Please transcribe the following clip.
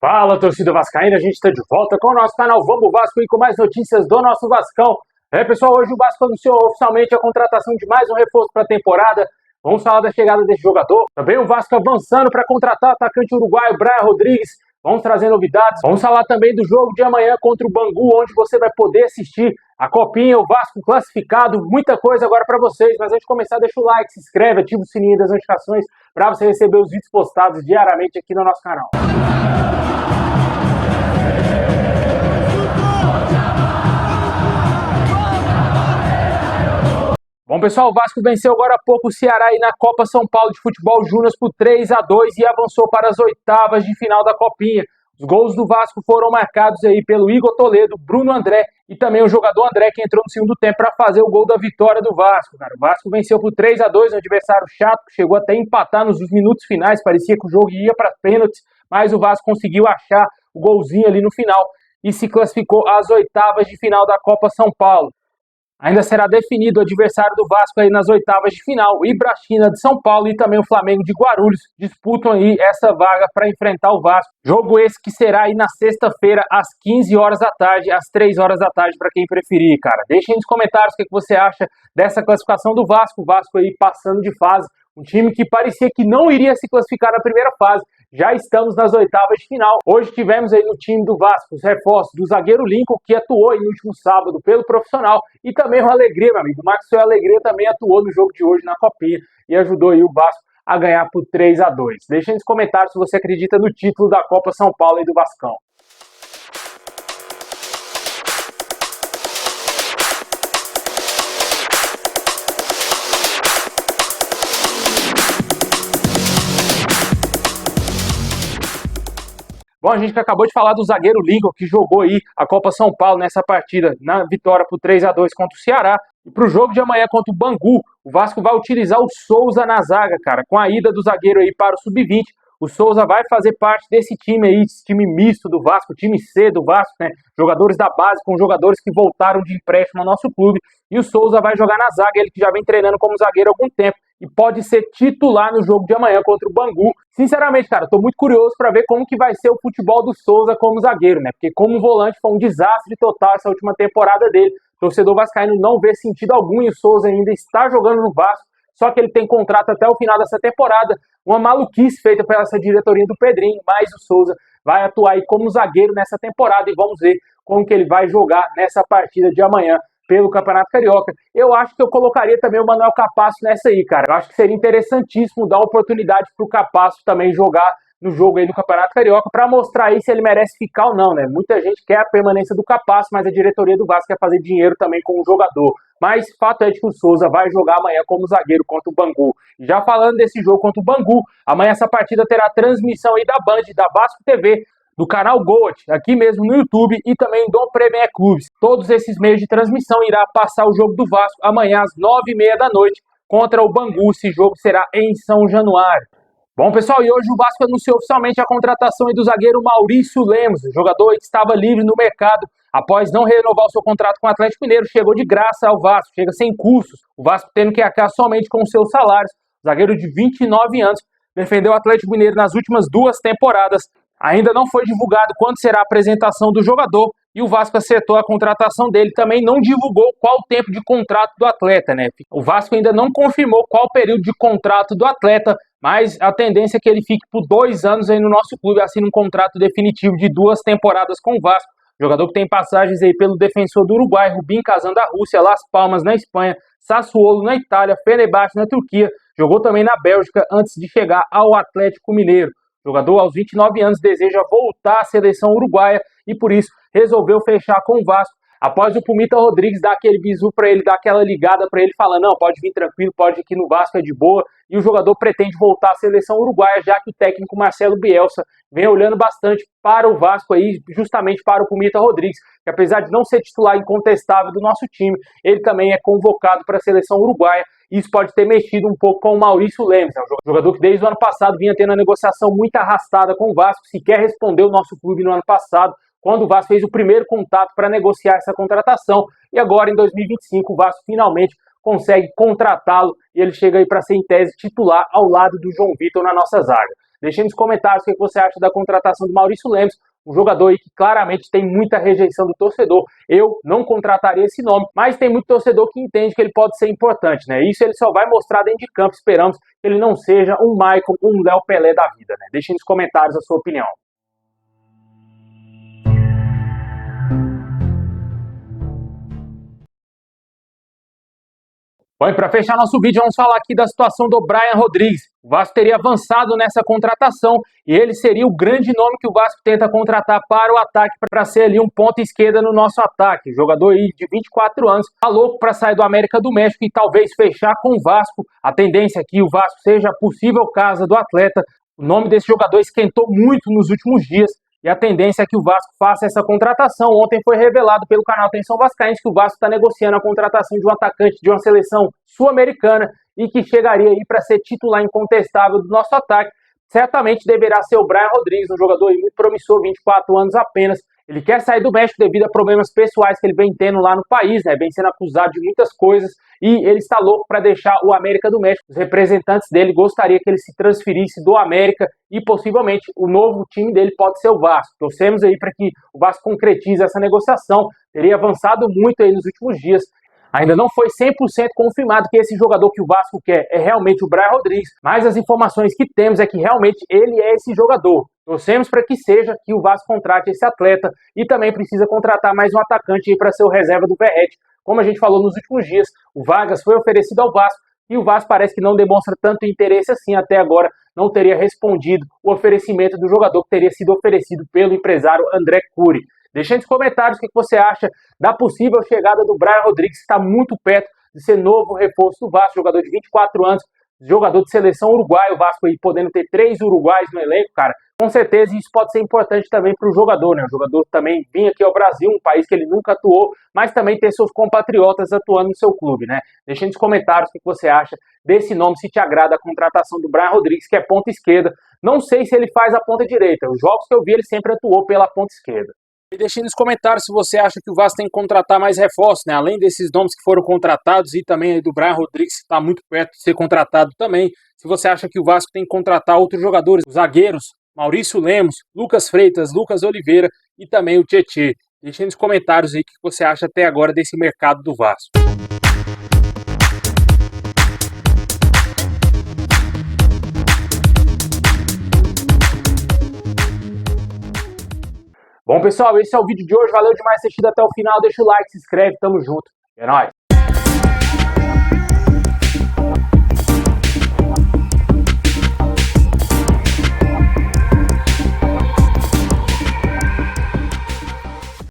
Fala, torcida vascaína, a gente está de volta com o nosso canal Vamos Vasco e com mais notícias do nosso Vascão. Pessoal, hoje o Vasco anunciou oficialmente a contratação de mais um reforço para a temporada. Vamos falar da chegada desse jogador. Também o Vasco avançando para contratar o atacante uruguaio Brian Rodrigues. Vamos trazer novidades. Vamos falar também do jogo de amanhã contra o Bangu, onde você vai poder assistir a Copinha, o Vasco classificado, muita coisa agora para vocês. Mas antes de começar, deixa o like, se inscreve, ativa o sininho das notificações para você receber os vídeos postados diariamente aqui no nosso canal. Bom, pessoal, o Vasco venceu agora há pouco o Ceará aí na Copa São Paulo de Futebol Júnior por 3-2 e avançou para as oitavas de final da Copinha. Os gols do Vasco foram marcados aí pelo Igor Toledo, Bruno André e também o jogador André, que entrou no segundo tempo para fazer o gol da vitória do Vasco, cara. O Vasco venceu por 3-2, um adversário chato, que chegou até a empatar nos minutos finais, parecia que o jogo ia para pênaltis, mas o Vasco conseguiu achar o golzinho ali no final e se classificou às oitavas de final da Copa São Paulo. Ainda será definido o adversário do Vasco aí nas oitavas de final. O Ibrachina de São Paulo e também o Flamengo de Guarulhos disputam aí essa vaga para enfrentar o Vasco. Jogo esse que será aí na sexta-feira às 15 horas da tarde, às 3 horas da tarde para quem preferir, cara. Deixem nos comentários o que você acha dessa classificação do Vasco. O Vasco aí passando de fase. Um time que parecia que não iria se classificar na primeira fase. Já estamos nas oitavas de final. Hoje tivemos aí no time do Vasco os reforços do zagueiro Lincoln, que atuou aí no último sábado pelo profissional, e também o Alegria, meu amigo. O Maxwell Alegria também atuou no jogo de hoje na Copinha e ajudou aí o Vasco a ganhar por 3-2. Deixem nos comentários se você acredita no título da Copa São Paulo e do Vascão. Bom, a gente acabou de falar do zagueiro Lincoln, que jogou aí a Copa São Paulo nessa partida, na vitória por 3-2 contra o Ceará. E para o jogo de amanhã contra o Bangu, o Vasco vai utilizar o Souza na zaga, cara. Com a ida do zagueiro aí para o Sub-20, o Souza vai fazer parte desse time aí, esse time misto do Vasco, time C do Vasco, né? Jogadores da base com jogadores que voltaram de empréstimo ao nosso clube. E o Souza vai jogar na zaga, ele que já vem treinando como zagueiro há algum tempo e pode ser titular no jogo de amanhã contra o Bangu. Sinceramente, cara, tô muito curioso para ver como que vai ser o futebol do Souza como zagueiro, né? Porque como volante foi um desastre total essa última temporada dele. O torcedor vascaíno não vê sentido algum e o Souza ainda está jogando no Vasco, só que ele tem contrato até o final dessa temporada. Uma maluquice feita pela essa diretoria do Pedrinho, mas o Souza vai atuar aí como zagueiro nessa temporada e vamos ver como que ele vai jogar nessa partida de amanhã pelo Campeonato Carioca. Eu acho que eu colocaria também o Manuel Capasso nessa aí, cara. Eu acho que seria interessantíssimo dar oportunidade para o Capasso também jogar no jogo aí do Campeonato Carioca para mostrar aí se ele merece ficar ou não, né? Muita gente quer a permanência do Capasso, mas a diretoria do Vasco quer fazer dinheiro também com o jogador. Mas fato é de que o Souza vai jogar amanhã como zagueiro contra o Bangu. Já falando desse jogo contra o Bangu, amanhã essa partida terá transmissão aí da Band, da Vasco TV, do canal Gold, aqui mesmo no YouTube e também do Premier Clubes. Todos esses meios de transmissão irá passar o jogo do Vasco amanhã às 9h30 da noite contra o Bangu. Esse jogo será em São Januário. Bom, pessoal, e hoje o Vasco anunciou oficialmente a contratação do zagueiro Maurício Lemos, jogador que estava livre no mercado após não renovar o seu contrato com o Atlético Mineiro, chegou de graça ao Vasco, chega sem custos, o Vasco tendo que arcar somente com seus salários. O zagueiro de 29 anos defendeu o Atlético Mineiro nas últimas 2 temporadas. Ainda não foi divulgado quando será a apresentação do jogador e o Vasco acertou a contratação dele. Também não divulgou qual o tempo de contrato do atleta, né? O Vasco ainda não confirmou qual o período de contrato do atleta, mas a tendência é que ele fique por 2 anos aí no nosso clube, assine um contrato definitivo de 2 temporadas com o Vasco. Jogador que tem passagens aí pelo Defensor do Uruguai, Rubin Kazan da Rússia, Las Palmas na Espanha, Sassuolo na Itália, Fenerbahçe na Turquia, jogou também na Bélgica antes de chegar ao Atlético Mineiro. O jogador, aos 29 anos, deseja voltar à seleção uruguaia e, por isso, resolveu fechar com o Vasco. Após o Pumita Rodrigues dar aquele bisu para ele, dar aquela ligada para ele, falando, não, pode vir tranquilo, pode ir aqui no Vasco, é de boa. E o jogador pretende voltar à seleção uruguaia, já que o técnico Marcelo Bielsa vem olhando bastante para o Vasco aí, justamente para o Pumita Rodrigues, que apesar de não ser titular incontestável do nosso time, ele também é convocado para a seleção uruguaia. Isso pode ter mexido um pouco com o Maurício Lemos, né? Um jogador que desde o ano passado vinha tendo uma negociação muito arrastada com o Vasco, sequer respondeu o nosso clube no ano passado, quando o Vasco fez o primeiro contato para negociar essa contratação, e agora em 2025 o Vasco finalmente consegue contratá-lo e ele chega aí para ser em tese titular ao lado do João Vitor na nossa zaga. Deixe nos comentários o que você acha da contratação do Maurício Lemos, um jogador aí que claramente tem muita rejeição do torcedor. Eu não contrataria esse nome, mas tem muito torcedor que entende que ele pode ser importante, né? Isso ele só vai mostrar dentro de campo. Esperamos que ele não seja um Maicon, um Léo Pelé da vida, né? Deixe nos comentários a sua opinião. Bom, e para fechar nosso vídeo, vamos falar aqui da situação do Brian Rodrigues. O Vasco teria avançado nessa contratação e ele seria o grande nome que o Vasco tenta contratar para o ataque, para ser ali um ponta esquerda no nosso ataque. O jogador aí de 24 anos, tá louco para sair do América do México e talvez fechar com o Vasco. A tendência é que o Vasco seja a possível casa do atleta. O nome desse jogador esquentou muito nos últimos dias. E a tendência é que o Vasco faça essa contratação. Ontem foi revelado pelo canal Atenção Vascaínos que o Vasco está negociando a contratação de um atacante de uma seleção sul-americana e que chegaria aí para ser titular incontestável do nosso ataque. Certamente deverá ser o Brian Rodrigues, um jogador muito promissor, 24 anos apenas. Ele quer sair do México devido a problemas pessoais que ele vem tendo lá no país, né? Vem sendo acusado de muitas coisas e ele está louco para deixar o América do México. Os representantes dele gostariam que ele se transferisse do América e possivelmente o novo time dele pode ser o Vasco. Torcemos aí para que o Vasco concretize essa negociação. Teria avançado muito aí nos últimos dias. Ainda não foi 100% confirmado que esse jogador que o Vasco quer é realmente o Brian Rodrigues, mas as informações que temos é que realmente ele é esse jogador. Torcemos para que seja, que o Vasco contrate esse atleta e também precisa contratar mais um atacante para ser o reserva do Verratti. Como a gente falou nos últimos dias, o Vargas foi oferecido ao Vasco e o Vasco parece que não demonstra tanto interesse assim até agora, não teria respondido o oferecimento do jogador que teria sido oferecido pelo empresário André Curi. Deixa nos comentários o que você acha da possível chegada do Brian Rodrigues, que está muito perto de ser novo reforço do Vasco, jogador de 24 anos, jogador de seleção uruguaio, o Vasco aí podendo ter 3 uruguaios no elenco, cara. Com certeza isso pode ser importante também para o jogador, né? O jogador também vir aqui ao Brasil, um país que ele nunca atuou, mas também ter seus compatriotas atuando no seu clube, né? Deixa nos comentários o que você acha desse nome, se te agrada a contratação do Brian Rodrigues, que é ponta esquerda. Não sei se ele faz a ponta direita, os jogos que eu vi ele sempre atuou pela ponta esquerda. E deixe nos comentários se você acha que o Vasco tem que contratar mais reforços, né? Além desses nomes que foram contratados e também do Brian Rodrigues, que está muito perto de ser contratado também. Se você acha que o Vasco tem que contratar outros jogadores, os zagueiros, Maurício Lemos, Lucas Freitas, Lucas Oliveira e também o Tietê. Deixe nos comentários aí o que você acha até agora desse mercado do Vasco. Bom, pessoal, esse é o vídeo de hoje. Valeu demais ter assistido até o final. Deixa o like, se inscreve, tamo junto. É nóis!